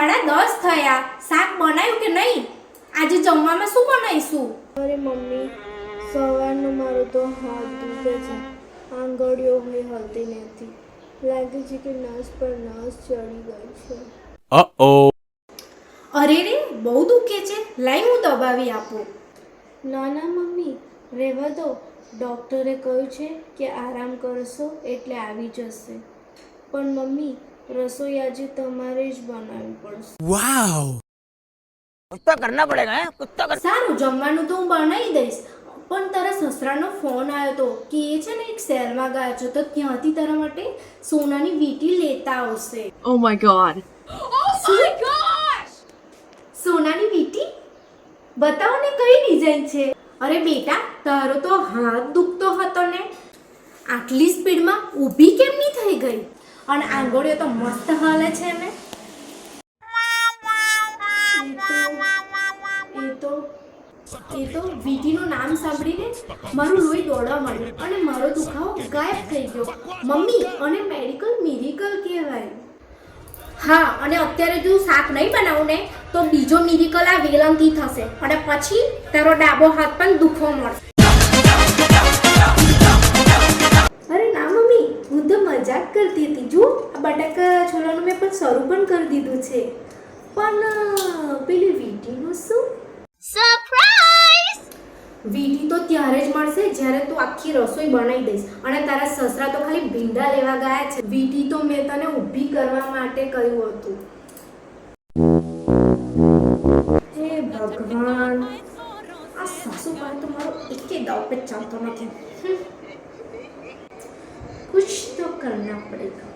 10:30 થયા. શાક બનાવ્યું કે નહીં? આજે જમવામાં શું બનાવીશું? અરે મમ્મી, સવારનો મારો તો હાથ દુખે છે, આંગળીઓ હલતી નથી. લાગે છે કે નસ પર નસ ચડી ગઈ છે. અરે રે, બહુ દુખે છે. લાઈ હું દબાવી આપું. ના ના મમ્મી, રહેવા દો. ડૉક્ટરે કહ્યું છે કે આરામ કરશો એટલે આવી જશે. પણ મમ્મી, રસોઈ આજે તમારે જ બનાવવી પડશે. वाओ, कुछ तो करना पड़ेगा है, कुछ तो कर। સારું, જમવાનું તો હું બનાવી દઈશ. પણ તારા સસરાનો ફોન આવ્યો તો કે એ છે ને એક શહેરમાં ગયા છે, તો ત્યાંથી તારા માટે સોનાની વીંટી લેતા આવશે. Oh my god. સોનાની વીંટી? બતાવો ને કઈ ડિઝાઇન છે. અરે બેટા, તારો તો હાથ દુખતો હતો ને, આટલી સ્પીડમાં ઊભી કેમ નહીં થઈ ગઈ? અને આંગળીઓ તો મસ્ત હાલે છે ને. એ તો વીંટીનું નામ સાંભળીને મારું લોહી દોડવા માંડ્યું અને મારો દુખાવો ગાયબ થઈ ગયો. મમ્મી, અને મેડિકલ મિરેકલ કહેવાય. હા, અને અત્યારે જો શાક નહીં બનાવું ને તો બીજો મિરેકલ આ વેલણથી થશે અને પછી તારો ડાબો હાથ પણ દુખવા મળશે. અરે ના મમ્મી, હું તો મજાક કરતી હતી. જો આ બટાકા છોલાનું મેં પણ શરૂ પણ કરી દીધું છે. પણ પેલી વીંટીનું શું? સરપ્રાઈઝ! વીંટી તો ત્યારે જ મળશે જ્યારે તું આખી રસોઈ બનાવી દઈશ. અને તારા સસરા તો ખાલી ભીંડા લેવા ગયા છે. વીંટી તો મેં તને ઊભી કરવા માટે કહ્યું હતું. હે ભગવાન, આ સાસુ પાસે તો મારો એકે દાવ पे ચાલતો નથી. कुछ तो करना पड़ेगा.